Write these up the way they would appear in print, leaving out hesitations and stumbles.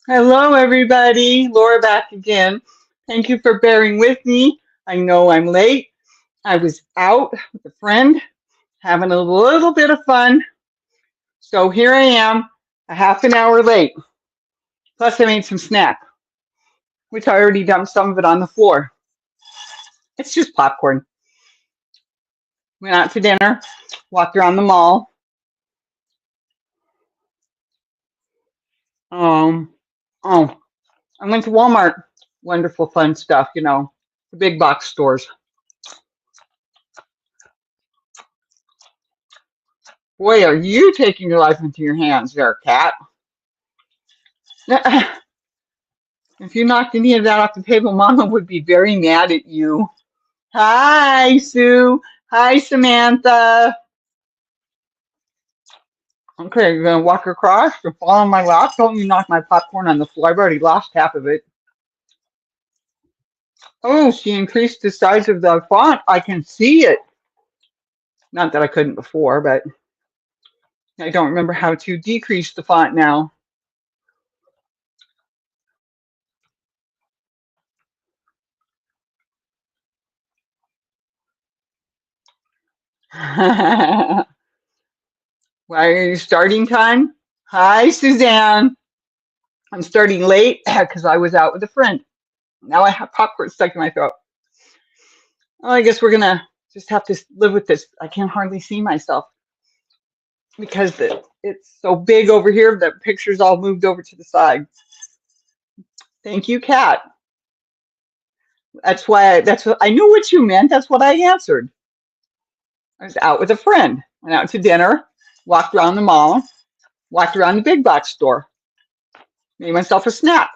Hello, everybody. Laura back again. Thank you for bearing with me. I know I'm late. I was out with a friend having a little bit of fun. So here I am, a half an hour late. Plus, I made some snack, which I already dumped some of it on the floor. It's just popcorn. Went out to dinner, walked around the mall. Um, oh, I went to Walmart. Wonderful, fun stuff, the big box stores. Boy, are you taking your life into your hands there, Cat. If you knocked any of that off the table, Mama would be very mad at you. Hi, Sue. Hi, Samantha. Okay, you're gonna walk across and fall on my lap. Don't you knock my popcorn on the floor. I've already lost half of it. Oh, she increased the size of the font. I can see it. Not that I couldn't before, but I don't remember how to decrease the font now. Why are you starting time? Hi, Suzanne. I'm starting late because I was out with a friend. Now I have popcorn stuck in my throat. Well, I guess we're gonna just have to live with this. I can hardly see myself because it's so big over here. The picture's all moved over to the side. Thank you, Kat. That's what I knew what you meant. That's what I answered. I was out with a friend. Went out to dinner. Walked around the mall. Walked around the big box store. Made myself a snack.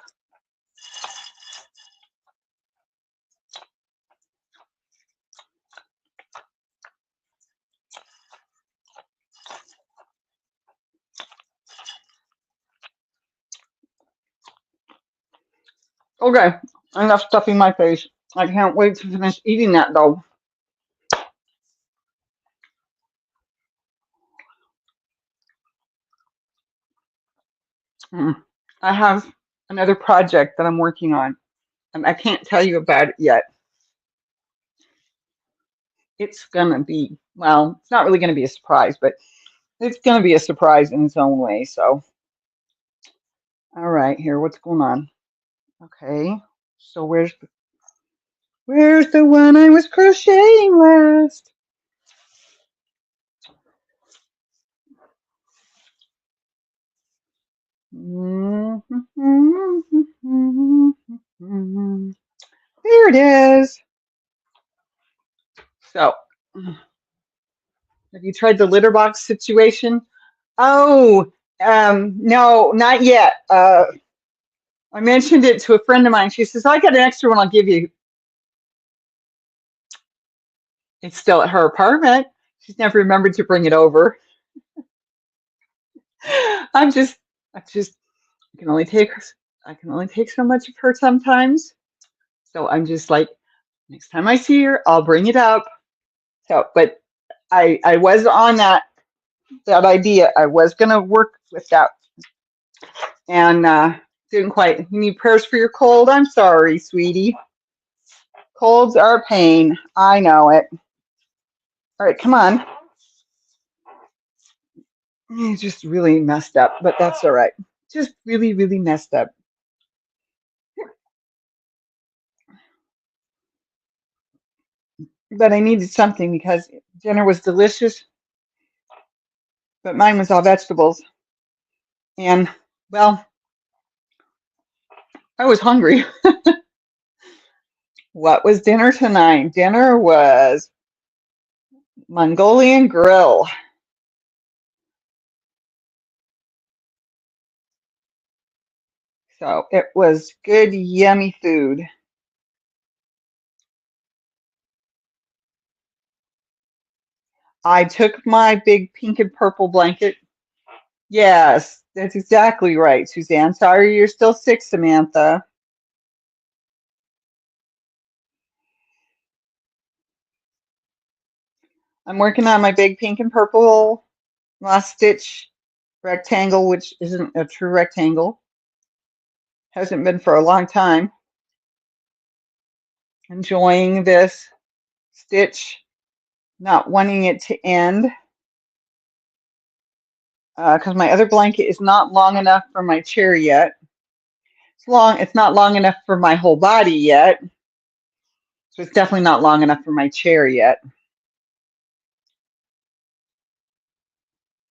Okay, enough stuffing my face. I can't wait to finish eating that though. Mm. I have another project that I'm working on, and I can't tell you about it yet. It's gonna be, well, it's not really gonna be a surprise, but it's gonna be a surprise in its own way. So, all right, here, what's going on? Okay, so where's the one I was crocheting last? There it is. So, have you tried the litter box situation? Oh, no, not yet. I mentioned it to a friend of mine. She says, I got an extra one I'll give you. It's still at her apartment. She's never remembered to bring it over. I'm just, I just, I can only take, I can only take so much of her sometimes. So I'm just like, next time I see her, I'll bring it up. So, but I was on that idea. I was gonna work with that, and didn't quite. You need prayers for your cold. I'm sorry, sweetie. Colds are a pain. I know it. All right, come on. It's just really messed up, but that's all right. Just really, really messed up. But I needed something because dinner was delicious, but mine was all vegetables. And, well, I was hungry. What was dinner tonight? Dinner was Mongolian grill. So it was good, yummy food. I took my big pink and purple blanket. Yes, that's exactly right, Suzanne. Sorry you're still sick, Samantha. I'm working on my big pink and purple last stitch rectangle, which isn't a true rectangle. Hasn't been for a long time. Enjoying this stitch, not wanting it to end because my other blanket is not long enough for my chair yet. It's not long enough for my whole body yet. So it's definitely not long enough for my chair yet.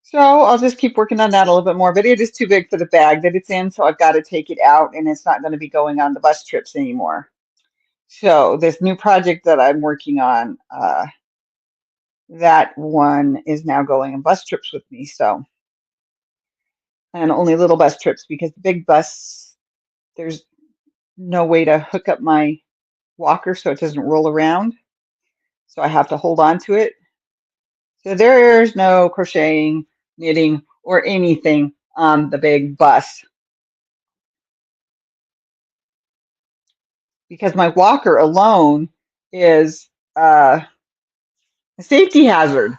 So I'll just keep working on that a little bit more, but it is too big for the bag that it's in, so I've got to take it out, and it's not going to be going on the bus trips anymore. So this new project that I'm working on, that one is now going on bus trips with me. So, and only little bus trips because the big bus, there's no way to hook up my walker so it doesn't roll around. So I have to hold on to it. So there's no crocheting, knitting, or anything on the big bus because my walker alone is a safety hazard,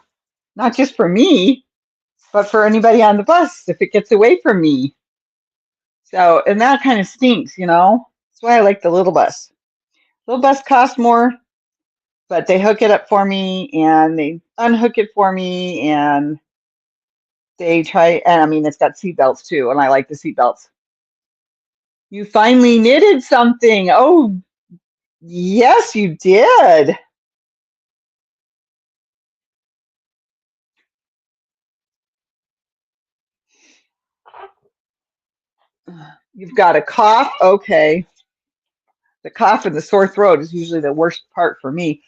not just for me, but for anybody on the bus if it gets away from me. So, and that kind of stinks, you know? That's why I like the little bus. Little bus costs more, but they hook it up for me and they unhook it for me and they try, and I mean, it's got seat belts too, and I like the seat belts. You finally knitted something. Oh, yes, you did. You've got a cough. Okay. The cough and the sore throat is usually the worst part for me.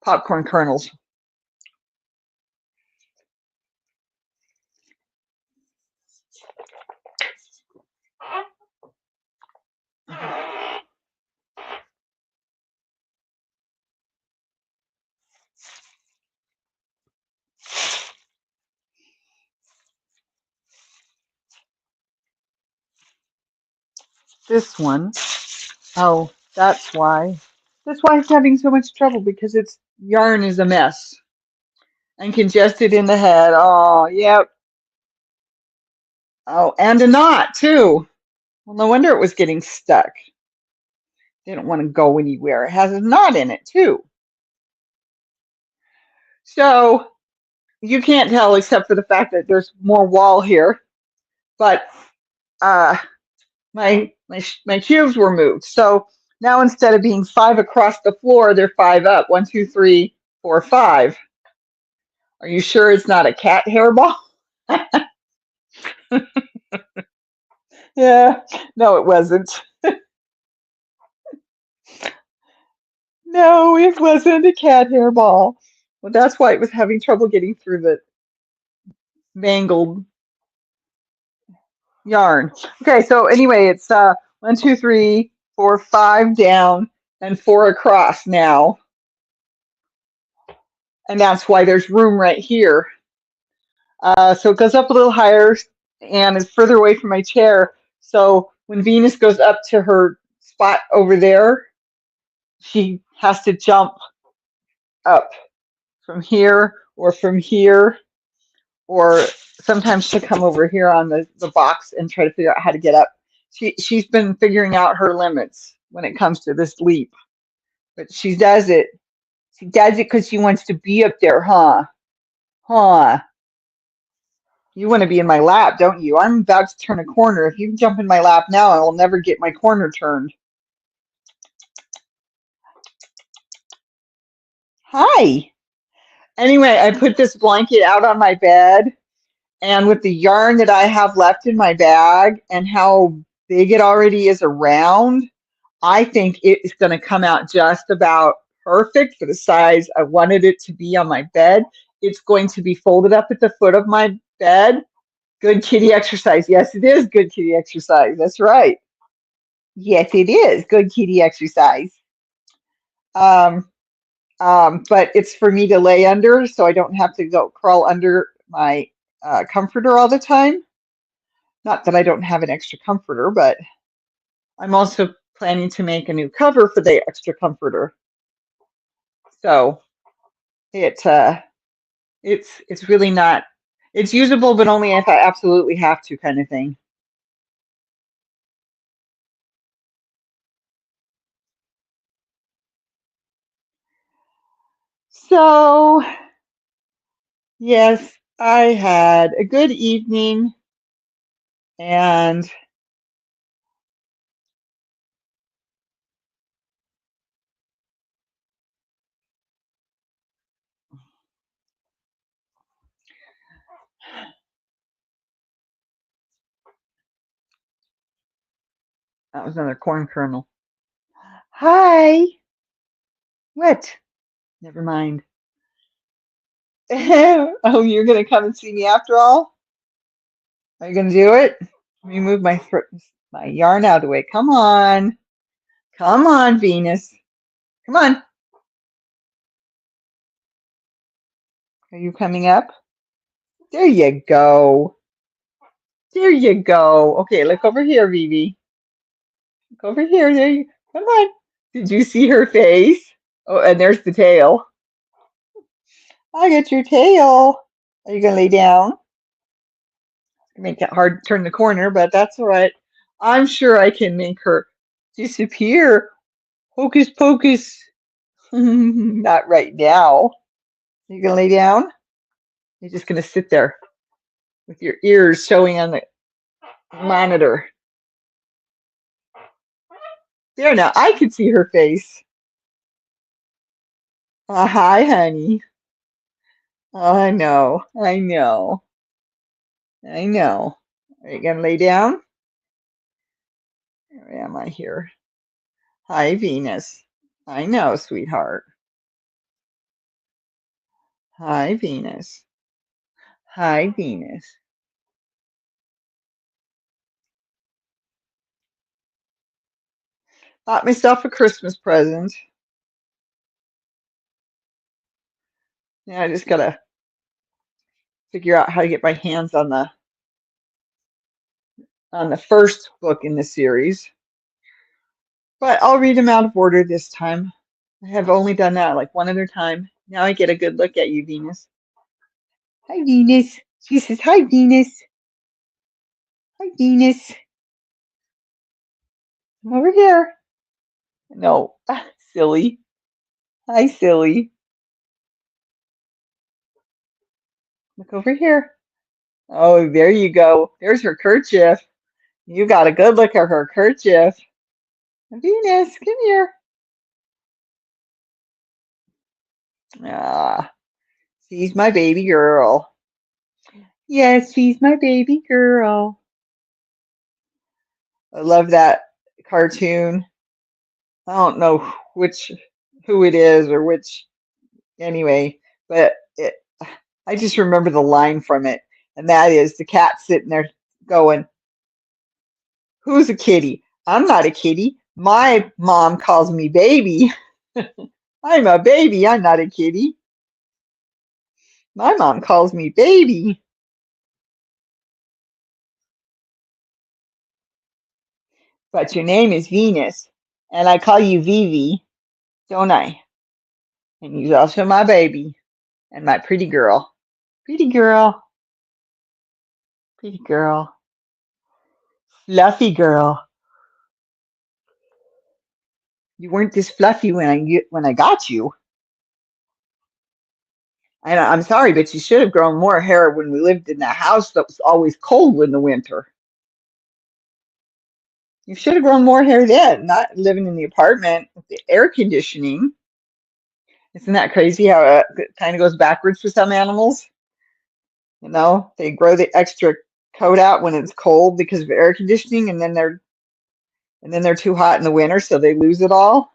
Popcorn kernels. This one. Oh, that's why. That's why it's having so much trouble because its yarn is a mess and congested in the head. Oh, yep. Oh, and a knot too. Well, no wonder it was getting stuck. Didn't want to go anywhere. It has a knot in it too. So you can't tell except for the fact that there's more wall here. But uh, my cubes were moved. So now instead of being 5 across the floor, they're 5 up. 1, 2, 3, 4, 5. Are you sure it's not a cat hairball? Yeah. No, it wasn't. No, it wasn't a cat hairball. Well, that's why it was having trouble getting through the mangled yarn. Okay, so anyway, it's 1, 2, 3, 4, 5 down and 4 across now. And that's why there's room right here. So it goes up a little higher and is further away from my chair. So when Venus goes up to her spot over there, she has to jump up from here or from here, or sometimes she'll come over here on the box and try to figure out how to get up. She's been figuring out her limits when it comes to this leap, but she does it. She does it because she wants to be up there, huh? Huh? You want to be in my lap, don't you? I'm about to turn a corner. If you jump in my lap now, I will never get my corner turned. Hi. Anyway, I put this blanket out on my bed, and with the yarn that I have left in my bag and how big it already is around, I think it's going to come out just about perfect for the size I wanted it to be on my bed. It's going to be folded up at the foot of my bed. Good kitty exercise. Yes, it is good kitty exercise. That's right. Yes, it is good kitty exercise. Um, but it's for me to lay under so I don't have to go crawl under my comforter all the time. Not that I don't have an extra comforter, but I'm also planning to make a new cover for the extra comforter. So it's really not, it's usable, but only if I absolutely have to kind of thing. So, yes, I had a good evening and that was another corn kernel. Hi. What? Never mind. Oh, you're going to come and see me after all? Are you going to do it? Let me move my yarn out of the way. Come on. Come on, Venus. Come on. Are you coming up? There you go. There you go. Okay, look over here, Vivi. Look over here. There you come on. Did you see her face? Oh, and there's the tail. I got your tail. Are you gonna lay down? Make it hard to turn the corner, but that's all right. I'm sure I can make her disappear. Hocus pocus. Not right now. You gonna lay down? You're just gonna sit there with your ears showing on the monitor. There now, I can see her face. Hi, honey. Oh, I know, I know, I know. Are you gonna lay down? Where am I here? Hi, Venus. I know, sweetheart. Hi, Venus. Hi, Venus. Bought myself a Christmas present. Yeah, I just gotta figure out how to get my hands on the first book in the series. But I'll read them out of order this time. I have only done that like one other time. Now I get a good look at you, Venus. Hi, Venus. She says, hi, Venus. Hi, Venus. Come over here. No, silly. Hi, silly. Look over here. Oh, there you go. There's her kerchief. You got a good look at her kerchief. Venus, come here. Ah, she's my baby girl. Yes, she's my baby girl. I love that cartoon. I don't know who it is or which anyway, but I just remember the line from it, and that is the cat sitting there going, "Who's a kitty? I'm not a kitty. My mom calls me baby. I'm a baby. I'm not a kitty. My mom calls me baby." But your name is Venus, and I call you Vivi, don't I? And you're also my baby and my pretty girl. Pretty girl. Pretty girl. Fluffy girl. You weren't this fluffy when I got you. And I'm sorry, but you should have grown more hair when we lived in that house that was always cold in the winter. You should have grown more hair then, not living in the apartment with the air conditioning. Isn't that crazy how it kind of goes backwards for some animals? You know, they grow the extra coat out when it's cold because of air conditioning, and then they're too hot in the winter, so they lose it all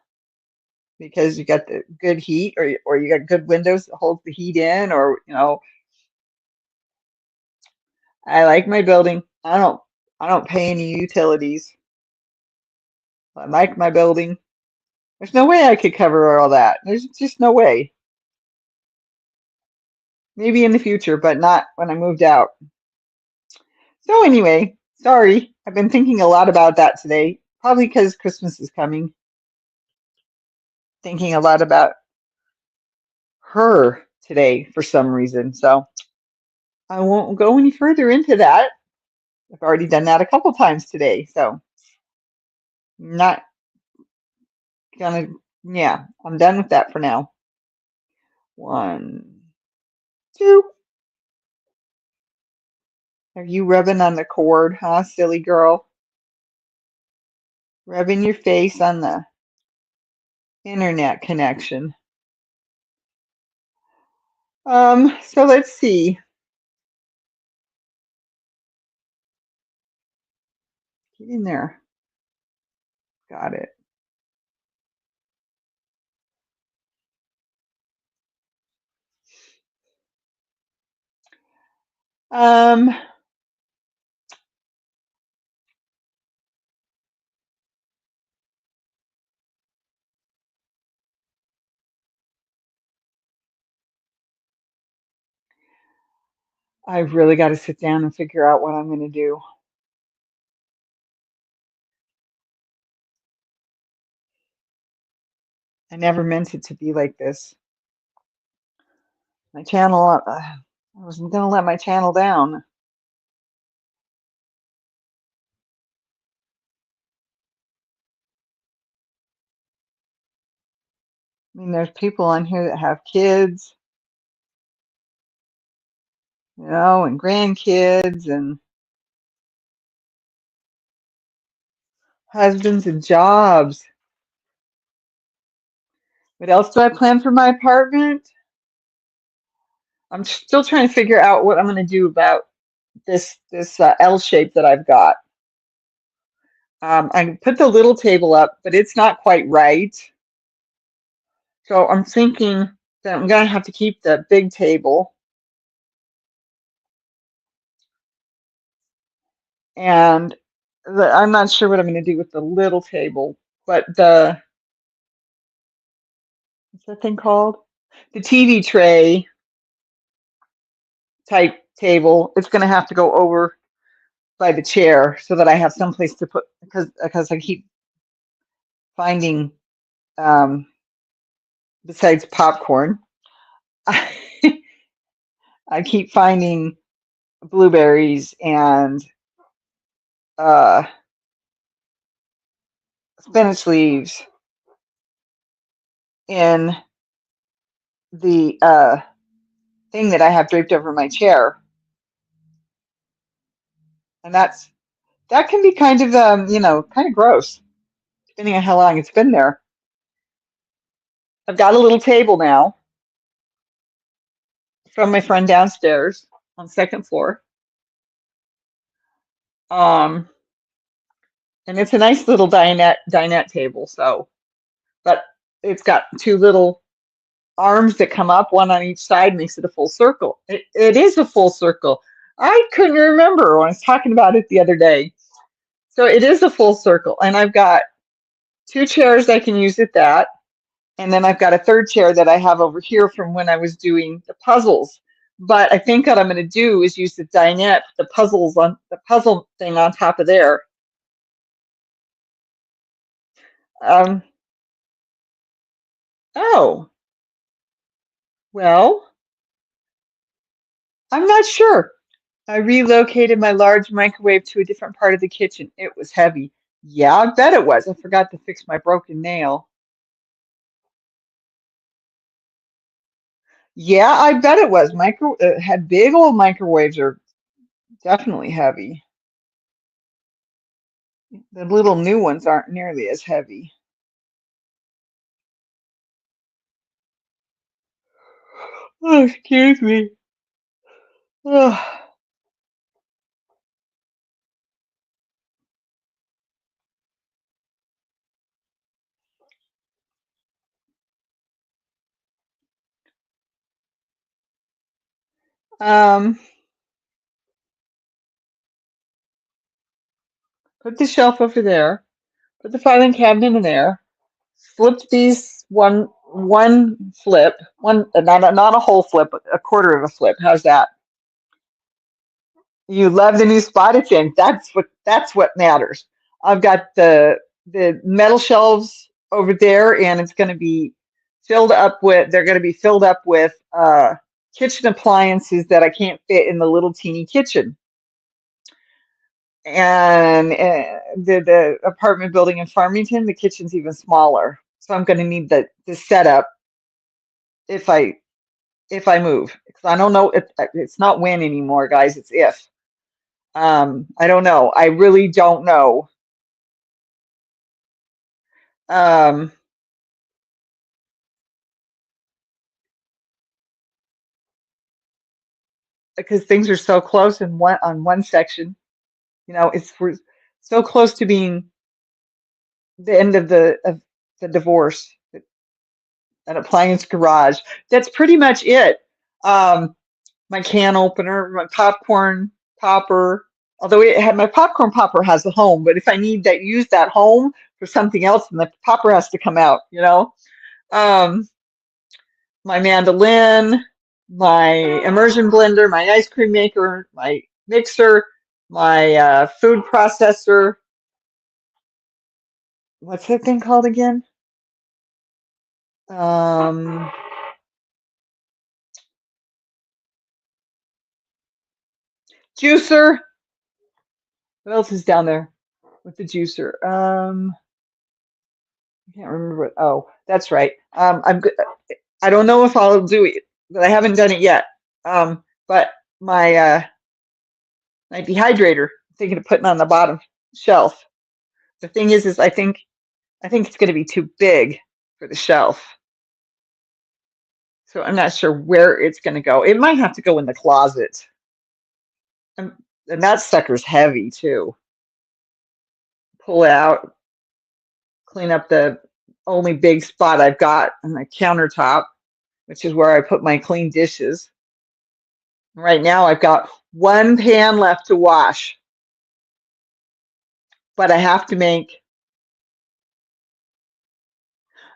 because you got the good heat, or you got good windows that hold the heat in, or you know. I like my building. I don't pay any utilities. I like my building. There's no way I could cover all that. There's just no way. Maybe in the future, but not when I moved out. So anyway, sorry. I've been thinking a lot about that today. Probably because Christmas is coming. Thinking a lot about her today for some reason. So I won't go any further into that. I've already done that a couple times today. So not gonna, yeah, I'm done with that for now. 1, 2. Are you rubbing on the cord, huh, silly girl? Rubbing your face on the internet connection. So let's see. Get in there. Got it. Um, I've really got to sit down and figure out what I'm going to do. I never meant it to be like this. My channel, I wasn't going to let my channel down. I mean, there's people on here that have kids, you know, and grandkids and husbands and jobs. What else do I plan for my apartment? I'm still trying to figure out what I'm going to do about this L shape that I've got. I put the little table up, but it's not quite right. So I'm thinking that I'm going to have to keep the big table. And I'm not sure what I'm going to do with the little table, but what's that thing called? The TV tray type table. It's going to have to go over by the chair so that I have someplace to put, because I keep finding, besides popcorn, I keep finding blueberries and uh, spinach leaves in the thing that I have draped over my chair, and that can be kind of kind of gross depending on how long it's been there. I've got a little table now from my friend downstairs on the second floor, um, and it's a nice little dinette table. So, but it's got two little arms that come up, one on each side, makes it a full circle. It is a full circle. I couldn't remember when I was talking about it the other day. So it is a full circle, and I've got two chairs I can use at that, and then I've got a third chair that I have over here from when I was doing the puzzles. But I think what I'm going to do is use the dinette, the puzzle thing on top of there. Um, oh, well, I'm not sure. I relocated my large microwave to a different part of the kitchen. It was heavy. Yeah, I bet it was. I forgot to fix my broken nail. Yeah, I bet it was. Had big old microwaves are definitely heavy. The little new ones aren't nearly as heavy. Oh, excuse me. Ugh. Um, put the shelf over there. Put the filing cabinet in there. Flip these one flip, one not a whole flip, but a quarter of a flip. How's that? You love the new spot it's in. That's what matters. I've got the metal shelves over there, and it's going to be they're going to be filled up with kitchen appliances that I can't fit in the little teeny kitchen. And the apartment building in Farmington, the kitchen's even smaller. So I'm going to need the setup if I if I move. Because I don't know if it's not when anymore, guys. It's if. I don't know. I really don't know. Um, because things are so close in one on one section. You know, we're so close to being the end of the divorce. An appliance garage. That's pretty much it. Um, my can opener, my popcorn popper. Although my popcorn popper has a home, but if I need that, use that home for something else, then the popper has to come out. You know, um, my mandolin, my immersion blender, my ice cream maker, my mixer, my food processor. What's that thing called again? Um, Juicer. What else is down there with the juicer? I can't remember what. Oh, that's right. I'm good. I don't know if I'll do it, but I haven't done it yet. But my my dehydrator, I'm thinking of putting on the bottom shelf. The thing is I think it's going to be too big for the shelf. So I'm not sure where it's going to go. It might have to go in the closet. And, and that sucker's heavy too. Pull it out, clean up the only big spot I've got on my countertop, which is where I put my clean dishes. Right now I've got one pan left to wash, but I have to make,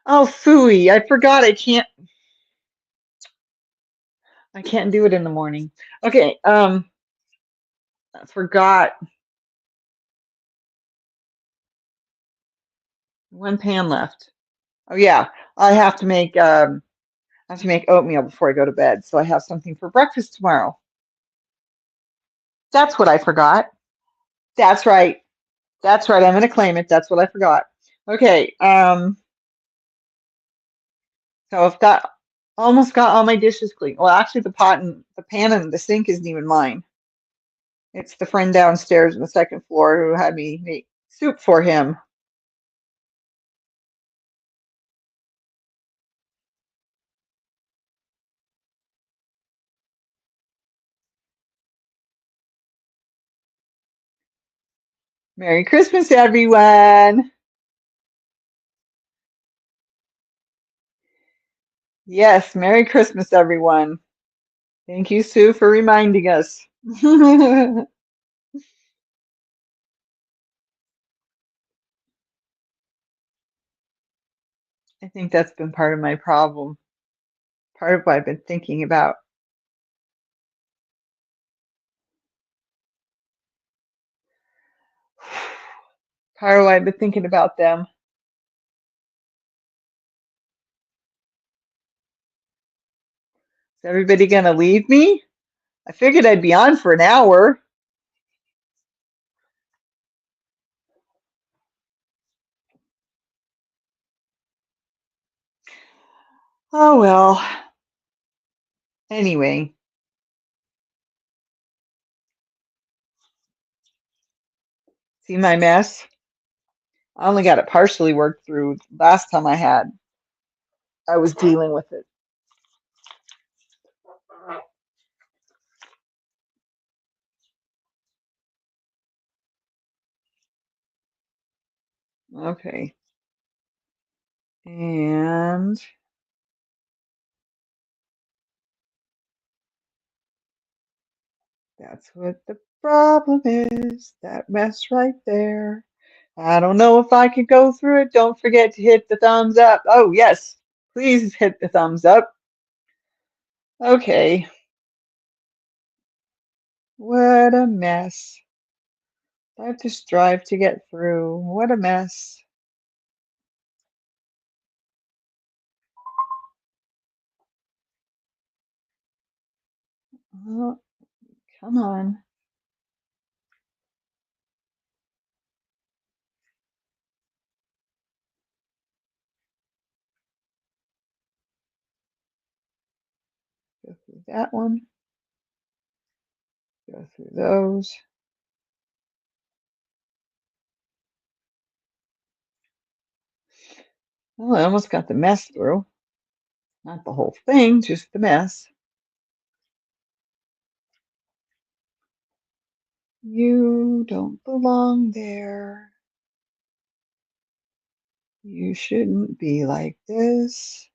oh phooey, I forgot I can't do it in the morning. Okay, I forgot one pan left. Oh yeah, I have to make oatmeal before I go to bed, so I have something for breakfast tomorrow. That's what I forgot. That's right. That's right. I'm gonna claim it. That's what I forgot. Okay. So I've got almost got all my dishes clean. Well, actually, the pan and the sink isn't even mine. It's the friend downstairs on the second floor who had me make soup for him. Merry Christmas, everyone. Yes, Merry Christmas, everyone. Thank you, Sue, for reminding us. I think that's been part of my problem, part of what I've been thinking about. Part of what I've been thinking about them. Is everybody gonna leave me? I figured I'd be on for an hour. Oh well. Anyway, see my mess? I only got it partially worked through last time I was dealing with it. Okay. And that's what the problem is. That mess right there. I don't know if I could go through it. Don't forget to hit the thumbs up. Oh, yes. Please hit the thumbs up. Okay. What a mess. I have to strive to get through. What a mess. Oh, come on. Go through that one. Go through those. Oh, I almost got the mess through. Not the whole thing, just the mess. You don't belong there. You shouldn't be like this.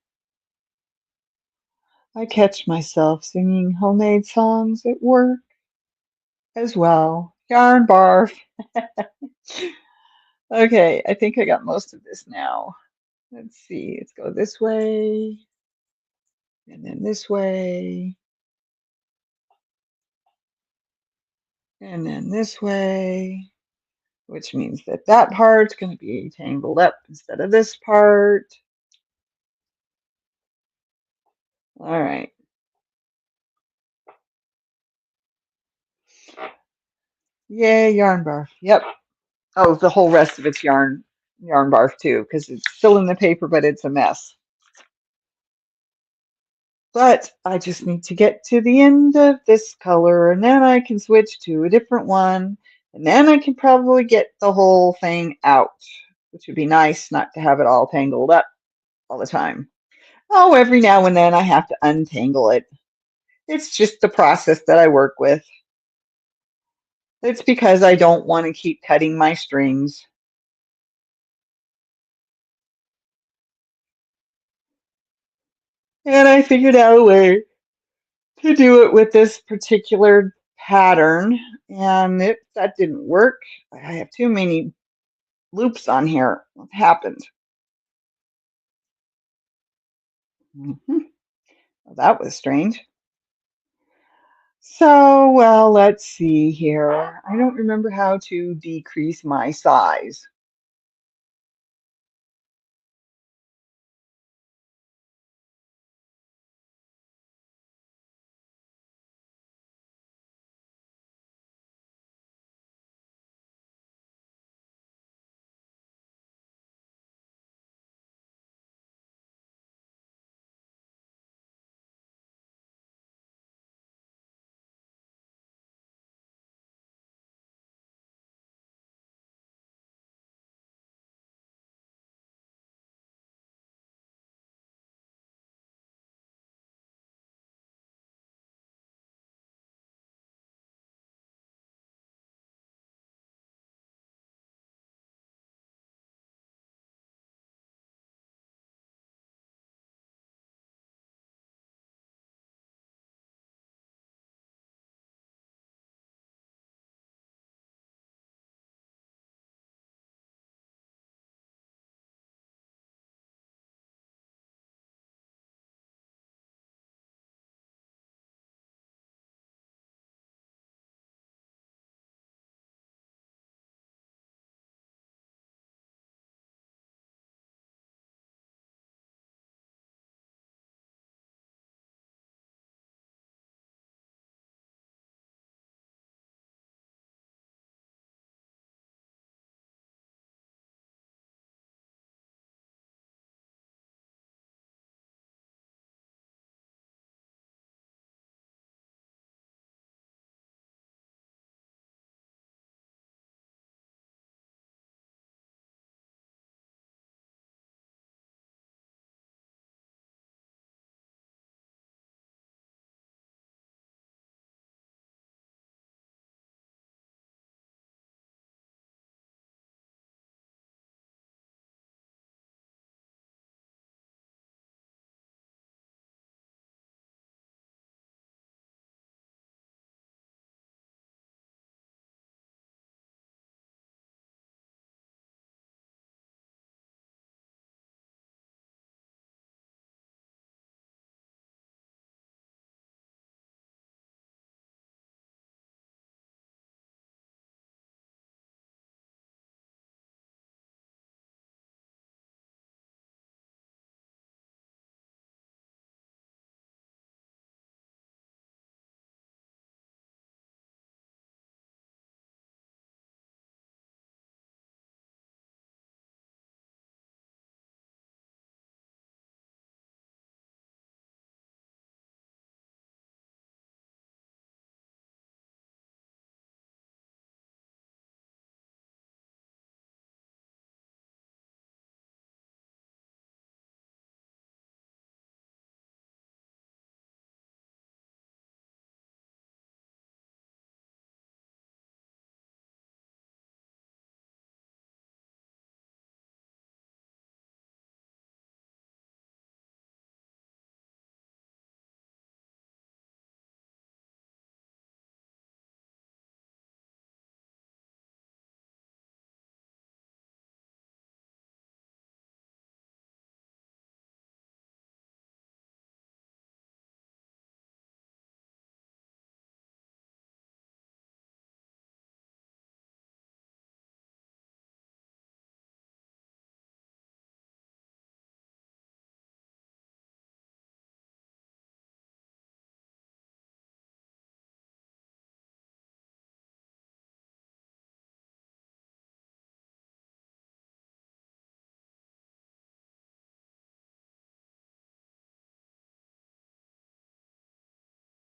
I catch myself singing homemade songs at work as well. Yarn barf. Okay, I think I got most of this now. Let's see. Let's go this way and then this way and then this way, which means that that part's going to be tangled up instead of this part. All right. Yay, yarn barf. Yep. Oh, the whole rest of it's yarn barf too, because it's still in the paper, but it's a mess. But I just need to get to the end of this color, and then I can switch to a different one, and then I can probably get the whole thing out, which would be nice not to have it all tangled up all the time. Oh, every now and then I have to untangle it. It's just the process that I work with. It's because I don't want to keep cutting my strings. And I figured out a way to do it with this particular pattern. And if that didn't work, I have too many loops on here. What happened? Well, that was strange. So, well, let's see here. I don't remember how to decrease my size.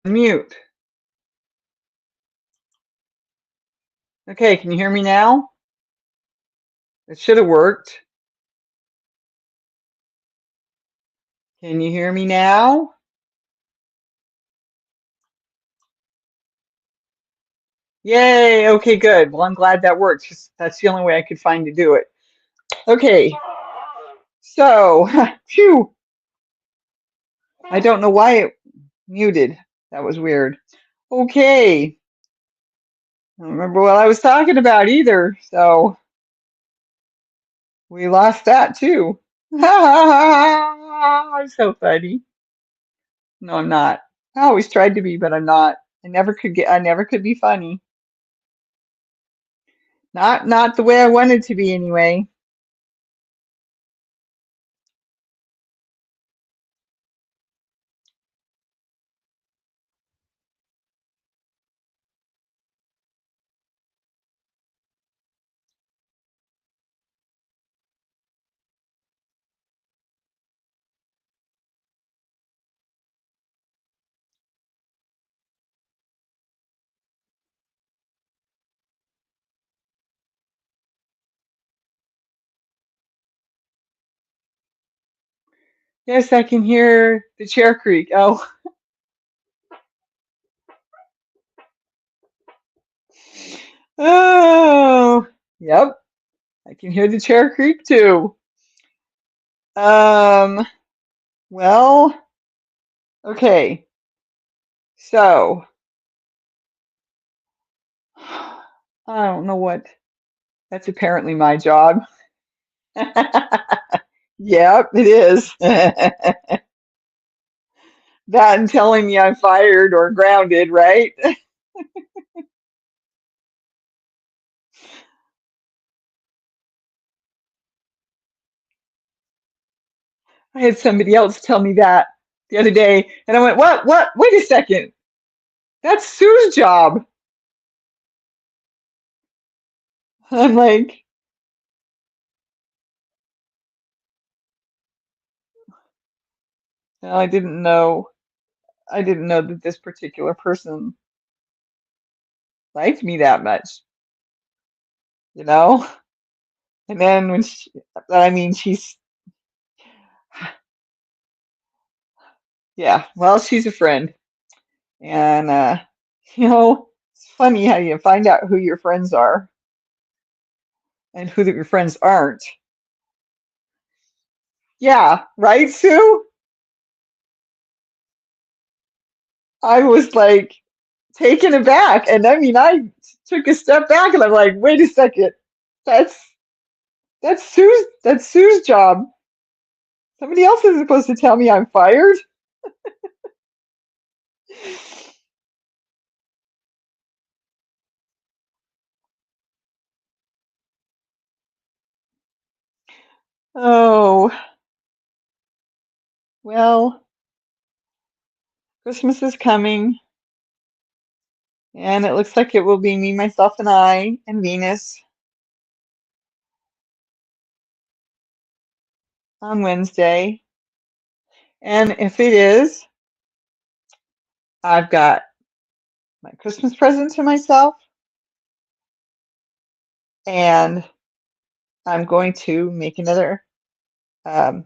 Mute. Okay, can you hear me now? It should have worked. Can you hear me now? Yay, okay, good. Well, I'm glad that worked. That's the only way I could find to do it. Okay, so, phew, I don't know why it muted. That was weird. Okay, I don't remember what I was talking about either, so we lost that too. I'm so funny. No, I'm not. I always tried to be, but I'm not. I never could be funny. Not the way I wanted to be anyway. Yes, I can hear the chair creak. Oh, oh, yep. I can hear the chair creak too. Um, well, okay. So, I don't know what. That's apparently my job. Yep, it is. That and telling me I'm fired or grounded, right? I had somebody else tell me that the other day, and I went, "What? What? Wait a second. That's Sue's job." I'm like, no, I didn't know. I didn't know that this particular person liked me that much, you know? And then I mean, yeah, well, she's a friend. And, you know, it's funny how you find out who your friends are and who that your friends aren't. Yeah, right, Sue? I was like taken aback. And I mean, I took a step back and I'm like, wait a second. That's that's Sue's job. Somebody else is supposed to tell me I'm fired. Oh, well, Christmas is coming, and it looks like it will be me, myself, and I, and Venus on Wednesday. And if it is, I've got my Christmas present to myself, and I'm going to make another um,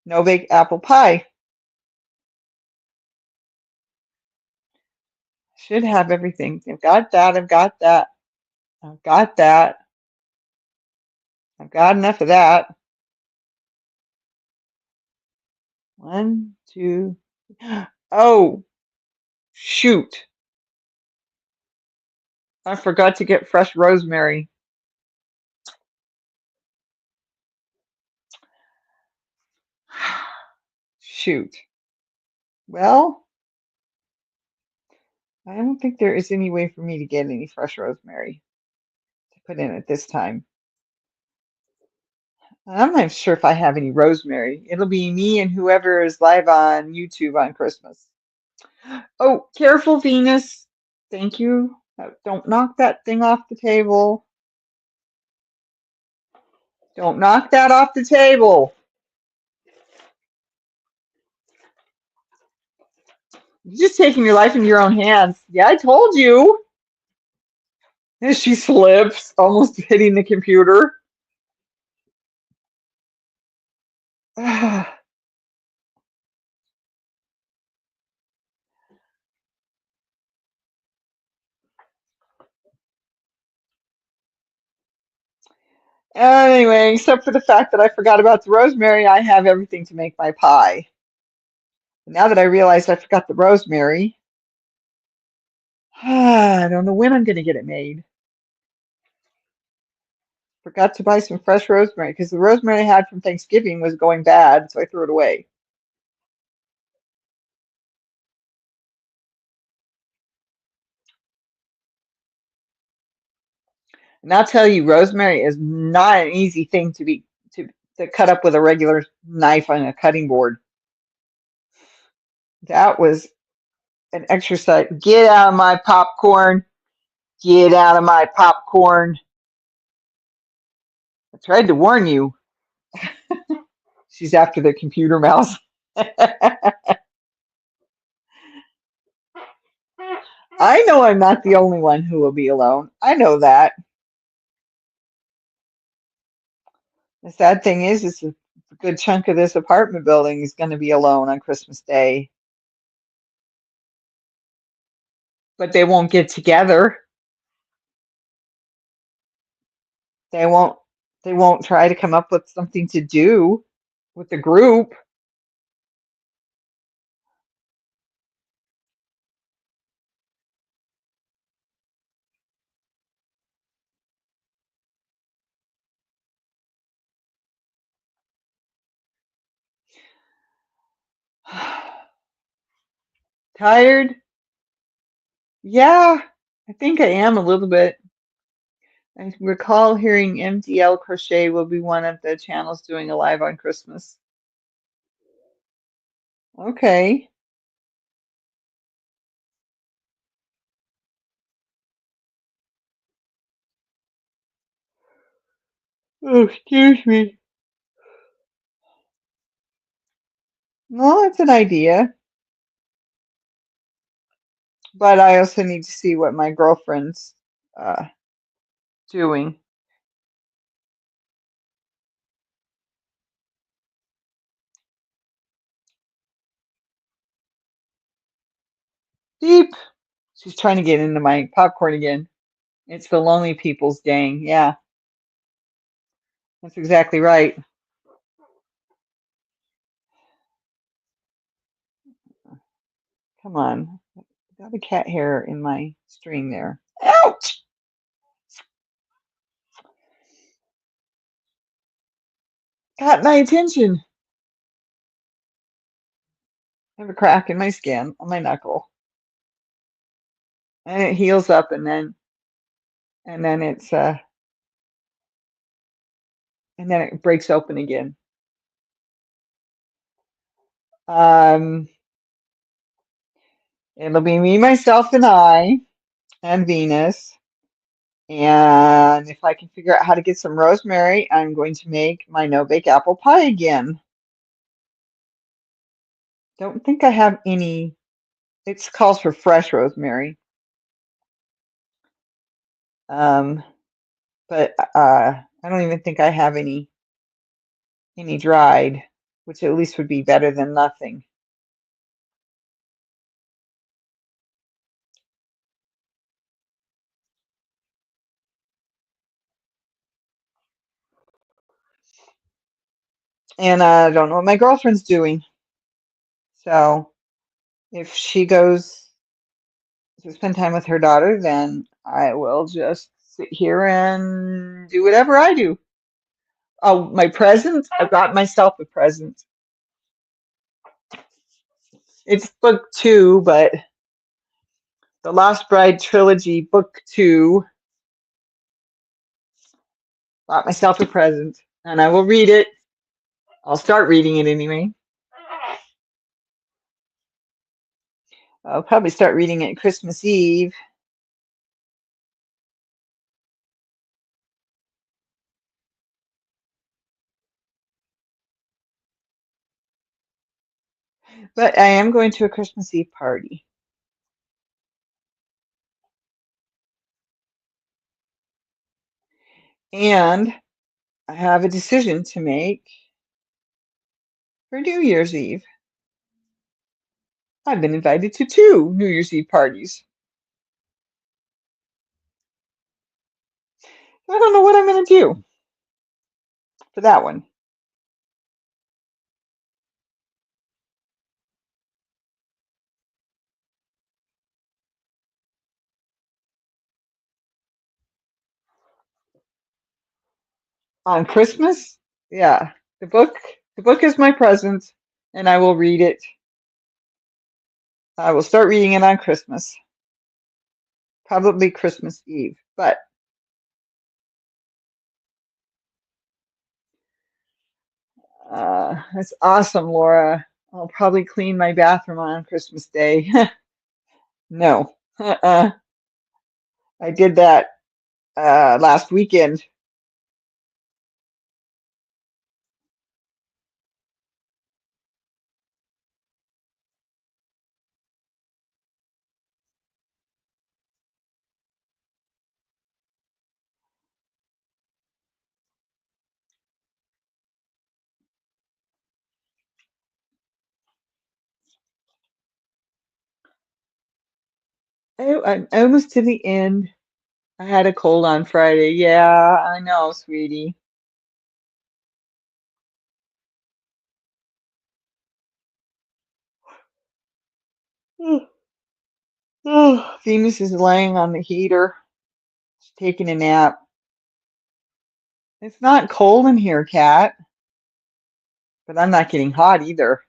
no bake apple pie. Should have everything. I've got that. I've got that. I've got that. I've got enough of that. One, two. Oh, shoot. I forgot to get fresh rosemary. Shoot. Well, I don't think there is any way for me to get any fresh rosemary to put in at this time. I'm not sure if I have any rosemary. It'll be me and whoever is live on YouTube on Christmas. Oh, careful, Venus. Thank you. Don't knock that thing off the table. Don't knock that off the table. You're just taking your life into your own hands. Yeah, I told you. And she slips, almost hitting the computer. Anyway, except for the fact that I forgot about the rosemary, I have everything to make my pie. Now that I realized I forgot the rosemary, I don't know when I'm going to get it made. Forgot to buy some fresh rosemary because the rosemary I had from Thanksgiving was going bad, so I threw it away. And I'll tell you, rosemary is not an easy thing to to cut up with a regular knife on a cutting board. That was an exercise. Get out of my popcorn. Get out of my popcorn. I tried to warn you. She's after the computer mouse. I know I'm not the only one who will be alone. I know that. The sad thing is a good chunk of this apartment building is going to be alone on Christmas Day. But they won't get together. They won't they won't try to come up with something to do with the group. Tired? Yeah, I think I am a little bit. I recall hearing MDL Crochet will be one of the channels doing a live on Christmas. Okay. Oh, excuse me. Well, it's an idea, but I also need to see what my girlfriend's uh, doing. Beep. She's trying to get into my popcorn again. It's the lonely people's gang. Yeah, that's exactly right. Come on. Got a cat hair in my string there. Ouch! Got my attention. I have a crack in my skin on my knuckle. And it heals up and then it's and then it breaks open again. Um It'll be me, myself, and I, and Venus. And if I can figure out how to get some rosemary, I'm going to make my no-bake apple pie again. Don't think I have any. It calls for fresh rosemary. Um, but I don't even think I have any dried, which at least would be better than nothing. And I don't know what my girlfriend's doing. So if she goes to spend time with her daughter, then I will just sit here and do whatever I do. Oh, my present? I got myself a present. It's book two, but the Lost Bride trilogy, book two. Bought myself a present, and I will read it. I'll start reading it anyway. I'll probably start reading it Christmas Eve. But I am going to a Christmas Eve party. And I have a decision to make for New Year's Eve. I've been invited to 2 New Year's Eve parties. I don't know what I'm going to do for that one. On Christmas? Yeah. The book the book is my present and I will read it. I will start reading it on Christmas. Probably Christmas Eve. But that's awesome, Laura. I'll probably clean my bathroom on Christmas Day. No. Uh-uh. I did that last weekend. I'm almost to the end. I had a cold on Friday. Yeah, I know, sweetie. Venus is laying on the heater. She's taking a nap. It's not cold in here, Cat, but I'm not getting hot either.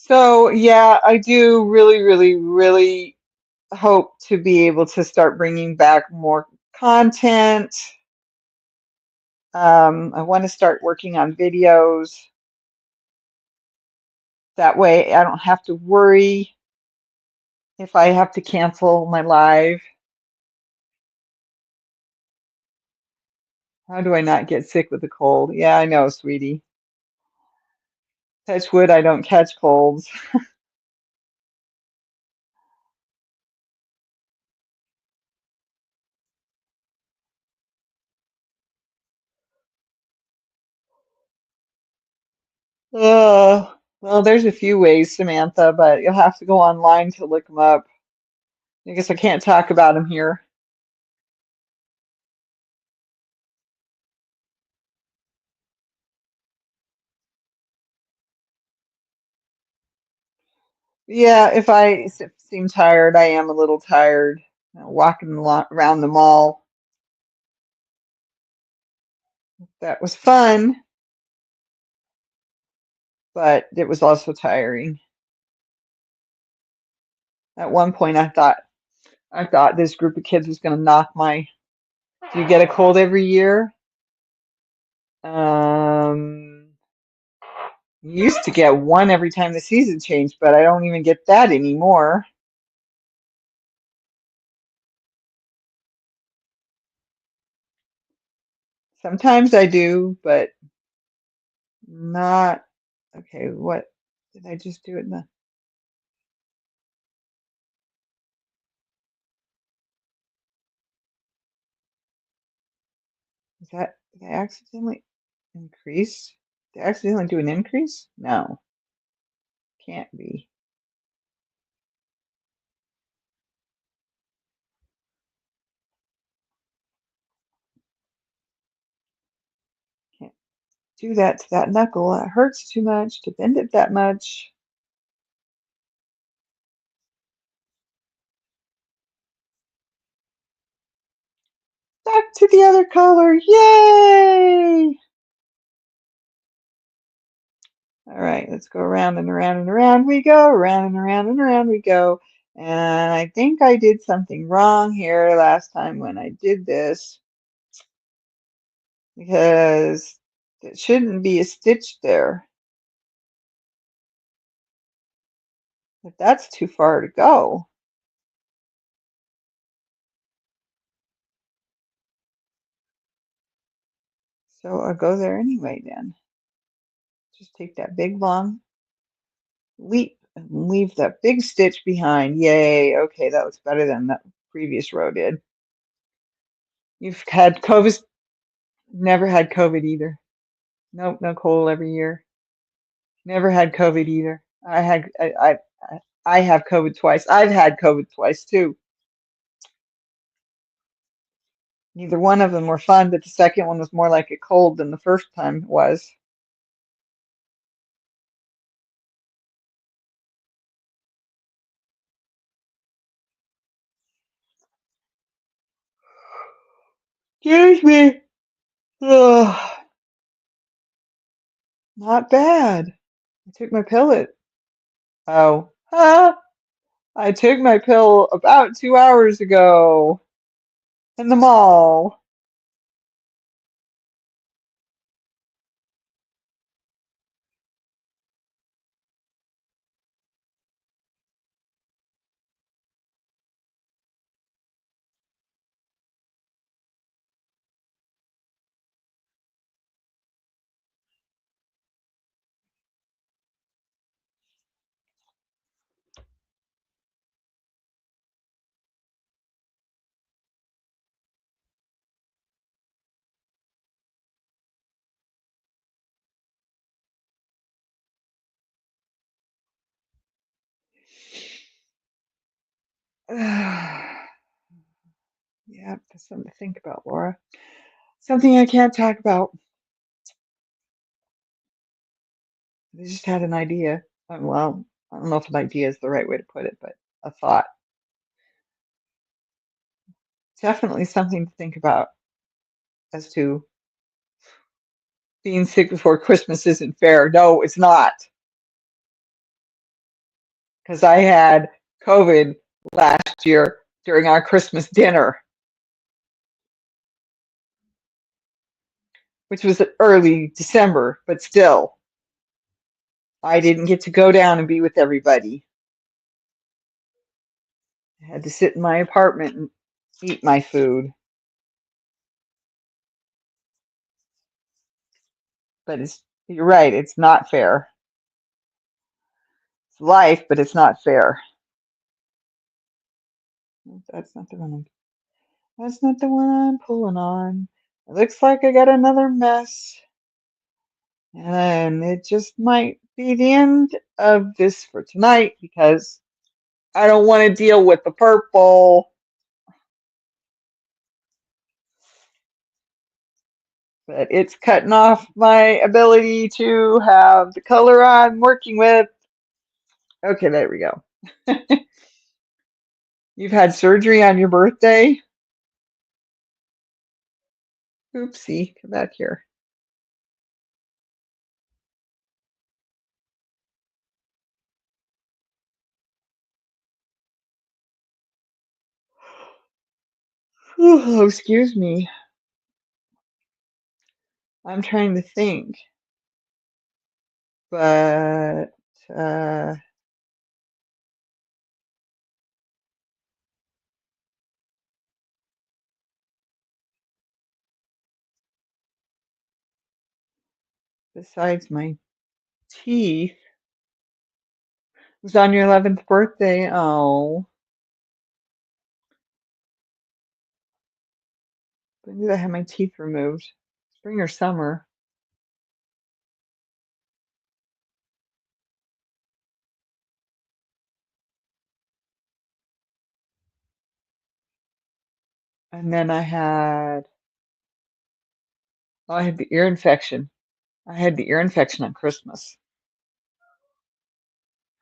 So, yeah, I do really, really, really hope to be able to start bringing back more content. I want to start working on videos. That way I don't have to worry if I have to cancel my live. How do I not get sick with a cold? Yeah, I know, sweetie. Touch wood, I don't catch colds. Well, there's a few ways, Samantha, but you'll have to go online to look them up. I guess I can't talk about them here. Yeah, if I seem tired, I am a little tired. Walking around the mall. That was fun, but it was also tiring. At one point, I thought this group of kids was going to knock my. Do you get a cold every year? Um, used to get one every time the season changed, but I don't even get that anymore. Sometimes I do, but not. Okay, what did I just do it in the? Is that did I accidentally increase? Did I accidentally do an increase? No, can't be. Can't do that to that knuckle. That hurts too much to bend it that much. Back to the other color. Yay! All right, let's go around and around and around we go. Around and around and around we go. And I think I did something wrong here last time when I did this because it shouldn't be a stitch there. But that's too far to go. So I'll go there anyway then. Just take that big long leap and leave that big stitch behind. Yay. Okay, that was better than that previous row did. You've had COVID? Never had COVID either. Nope, no cold every year. Never had COVID either. I have COVID twice. I've had COVID twice too. Neither one of them were fun, but the second one was more like a cold than the first time was. Excuse me. Ugh, not bad. I took my pill. Oh, huh? I took my pill about 2 hours ago in the mall. Yeah, that's something to think about, Laura. Something I can't talk about. I just had an idea. Well, I don't know if an idea is the right way to put it, but a thought. Definitely something to think about as to being sick before Christmas isn't fair. No, it's not. Because I had COVID last year during our Christmas dinner, which was early December, but still, I didn't get to go down and be with everybody. I had to sit in my apartment and eat my food. But you're right, it's not fair. It's life, but it's not fair. That's not the one. That's not the one I'm pulling on. It looks like I got another mess. And it just might be the end of this for tonight because I don't want to deal with the purple. But it's cutting off my ability to have the color I'm working with. Okay, there we go. You've had surgery on your birthday? Oopsie, come back here. Oh, excuse me. I'm trying to think. But uh, besides my teeth, it was on your 11th birthday. Oh, when did I have my teeth removed? Spring or summer? And then I had the ear infection. I had the ear infection on Christmas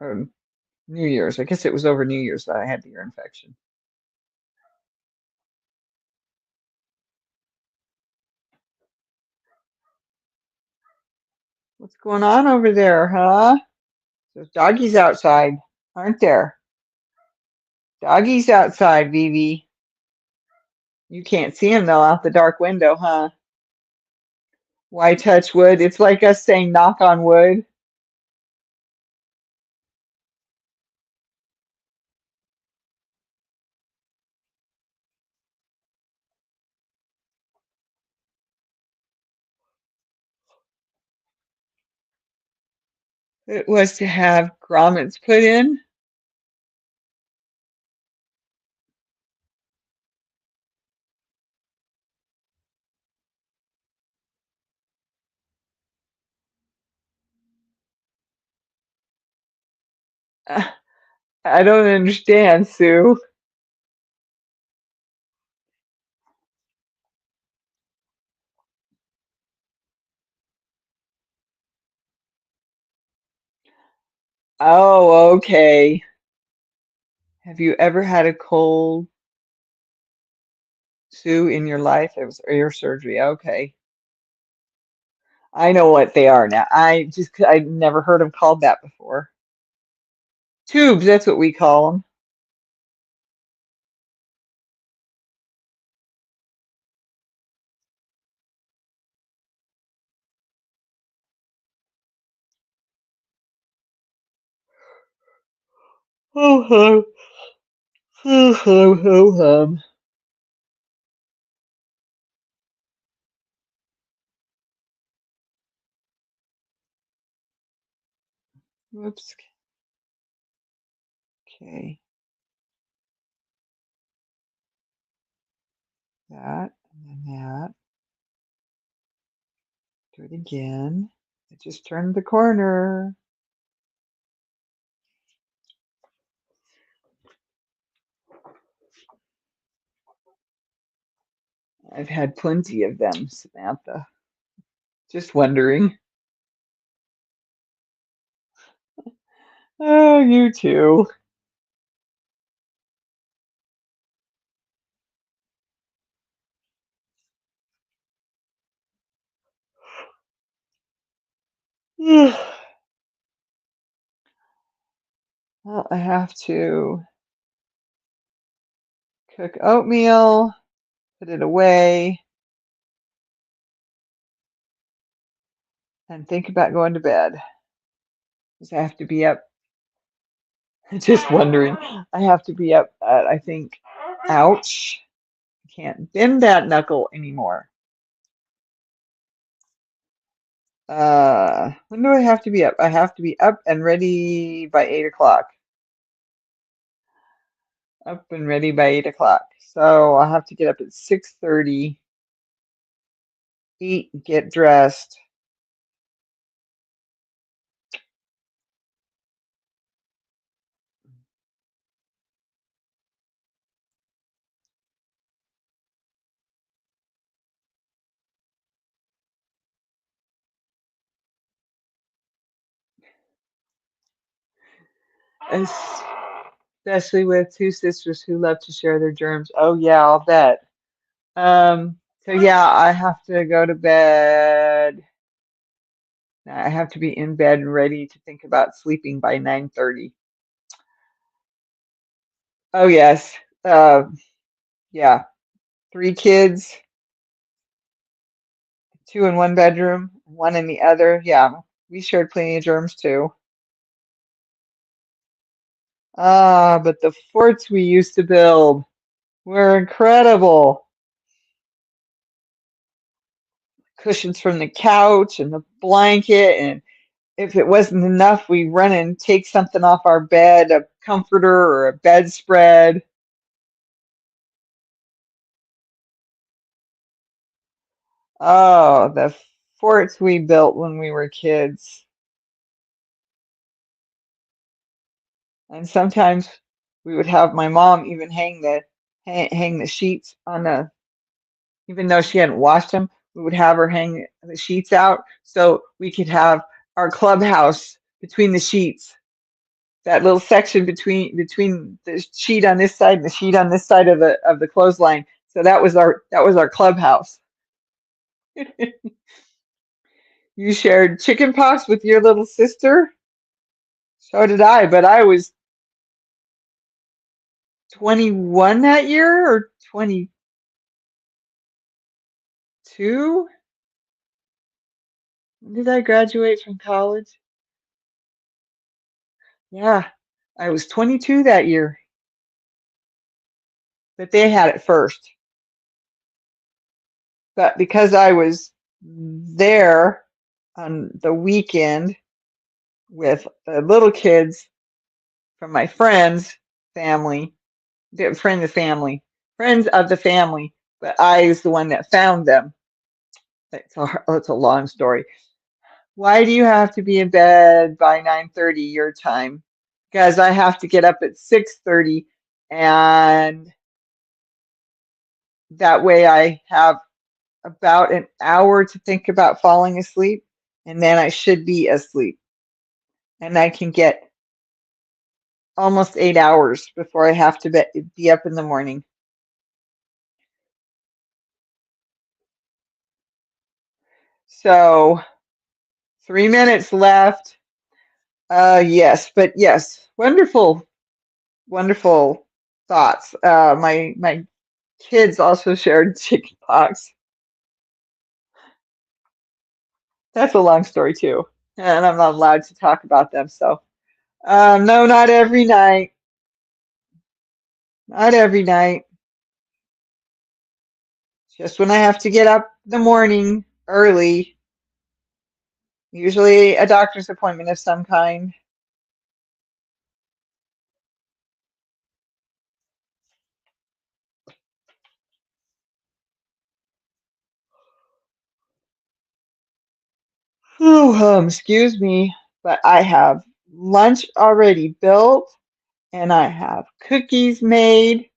or New Year's. I guess it was over New Year's that I had the ear infection. What's going on over there, huh? There's doggies outside, aren't there? Doggies outside, Vivi. You can't see them though out the dark window, huh? Why touch wood? It's like us saying knock on wood. It was to have grommets put in. Uh, I don't understand, Sue. Oh, okay. Have you ever had a cold, Sue, in your life? It was ear surgery. Okay. I know what they are now. I've never heard them called that before. Tubes, that's what we call them. Ho ho, ho ho ho hum. Whoops. Okay, that and then that. Do it again. I just turned the corner. I've had plenty of them, Samantha. Just wondering. Oh, you too. Well, I have to cook oatmeal, put it away, and think about going to bed. Because I have to be up. Just wondering. I have to be up at, I think, ouch. I can't bend that knuckle anymore. When do I have to be up? I have to be up and ready by 8 o'clock. Up and ready by 8 o'clock. So I'll have to get up at 6:30, eat, get dressed. Especially with two sisters who love to share their germs. Oh yeah, I'll bet. So yeah, I have to go to bed. I have to be in bed and ready to think about sleeping by 9:30. Oh yes. Uh, yeah, three kids, two in one bedroom, one in the other. Yeah, we shared plenty of germs too. Ah, but the forts we used to build were incredible. Cushions from the couch and the blanket, and if it wasn't enough, we'd run and take something off our bed, a comforter or a bedspread. Oh, the forts we built when we were kids. And sometimes we would have my mom even hang the sheets on the, even though she hadn't washed them, we would have her hang the sheets out so we could have our clubhouse between the sheets. That little section between the sheet on this side and the sheet on this side of the clothesline. So that was our clubhouse. You shared chicken pox with your little sister? So did I, but I was 21 that year or 22? When did I graduate from college? Yeah, I was 22 that year, but they had it first. But because I was there on the weekend, with the little kids from my friends' family, friends of the family, but I was the one that found them. It's a long story. Why do you have to be in bed by 9:30 your time? Because I have to get up at 6:30, and that way I have about an hour to think about falling asleep, and then I should be asleep. And I can get almost 8 hours before I have to be up in the morning. So 3 minutes left. Yes, but yes, wonderful, wonderful thoughts. My kids also shared chicken pox. That's a long story too, and I'm not allowed to talk about them. So, no, not every night. Not every night. Just when I have to get up in the morning early, usually a doctor's appointment of some kind. Excuse me, but I have lunch already built and I have cookies made.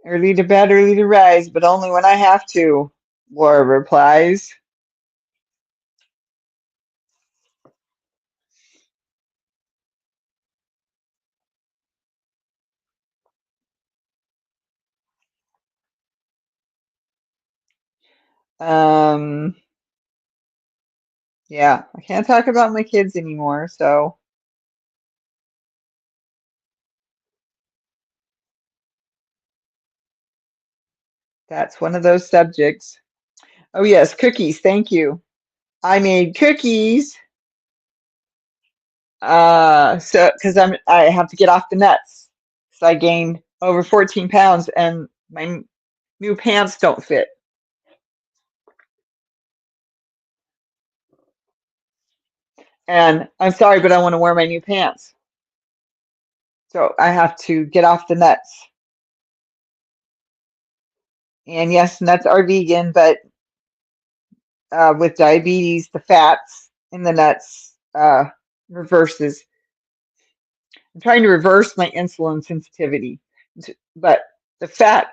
Early to bed, early to rise, but only when I have to, Laura replies. Um, yeah, I can't talk about my kids anymore, so that's one of those subjects. Oh yes, cookies, thank you. I made cookies, so because I have to get off the nuts. So I gained over 14 pounds and my new pants don't fit. And I'm sorry, but I want to wear my new pants. So I have to get off the nuts. And yes, nuts are vegan, but with diabetes, the fats in the nuts reverses. I'm trying to reverse my insulin sensitivity, but the fat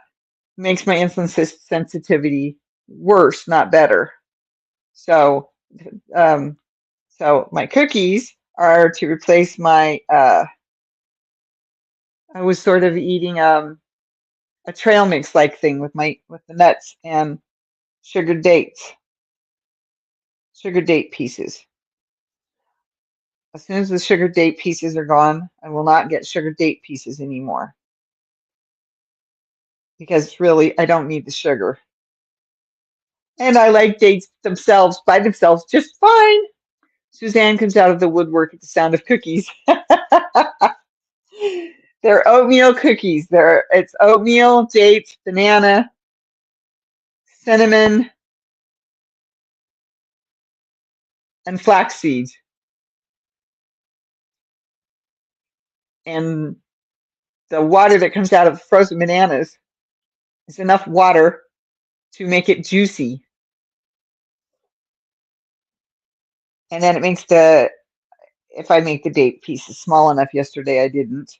makes my insulin sensitivity worse, not better. So, um, so my cookies are to replace my. I was sort of eating a trail mix like thing with the nuts and sugar dates, sugar date pieces. As soon as the sugar date pieces are gone, I will not get sugar date pieces anymore because really I don't need the sugar. And I like dates themselves by themselves just fine. Suzanne comes out of the woodwork at the sound of cookies. They're oatmeal cookies. It's oatmeal, dates, banana, cinnamon, and flax seeds. And the water that comes out of frozen bananas is enough water to make it juicy. And then it makes if I make the date pieces small enough, yesterday I didn't.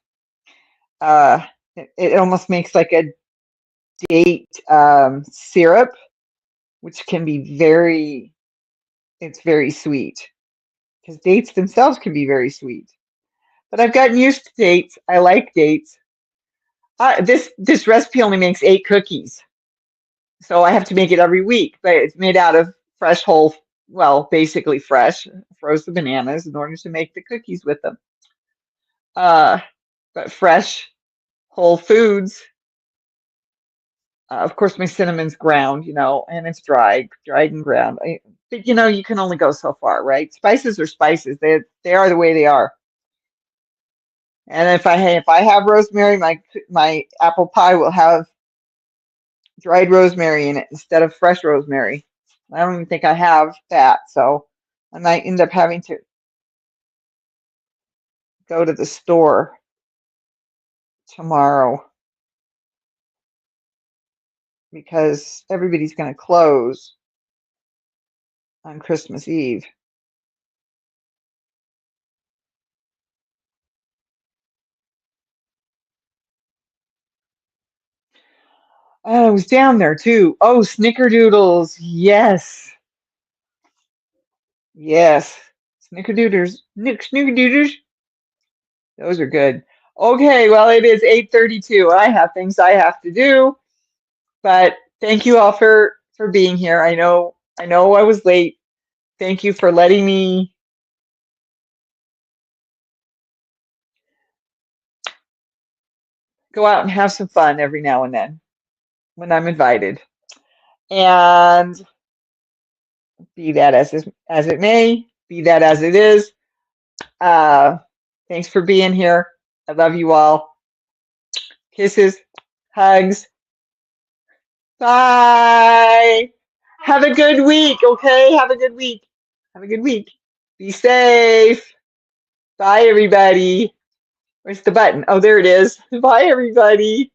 It almost makes like a date syrup, which can be it's very sweet because dates themselves can be very sweet. But I've gotten used to dates. I like dates. This recipe only makes 8 cookies, so I have to make it every week. But it's made out of fresh whole, well, basically fresh frozen bananas in order to make the cookies with them. Uh, but fresh whole foods. Of course, my cinnamon's ground, and it's dried and ground. But you can only go so far, right? Spices are spices. They are the way they are. And if I have rosemary, my apple pie will have dried rosemary in it instead of fresh rosemary. I don't even think I have that, so I might end up having to. go to the store tomorrow because everybody's going to close on Christmas Eve. I was down there too. Oh, snickerdoodles. Yes. Yes. Snickerdoodles. Snickerdoodles. Those are good. Okay, well, it is 8:32. I have things I have to do, but thank you all for being here. I know I was late. Thank you for letting me go out and have some fun every now and then when I'm invited. And be that as it may, be that as it is. Uh, thanks for being here. I love you all. Kisses, hugs. Bye. Have a good week, okay? Have a good week. Have a good week. Be safe. Bye, everybody. Where's the button? Oh, there it is. Bye, everybody.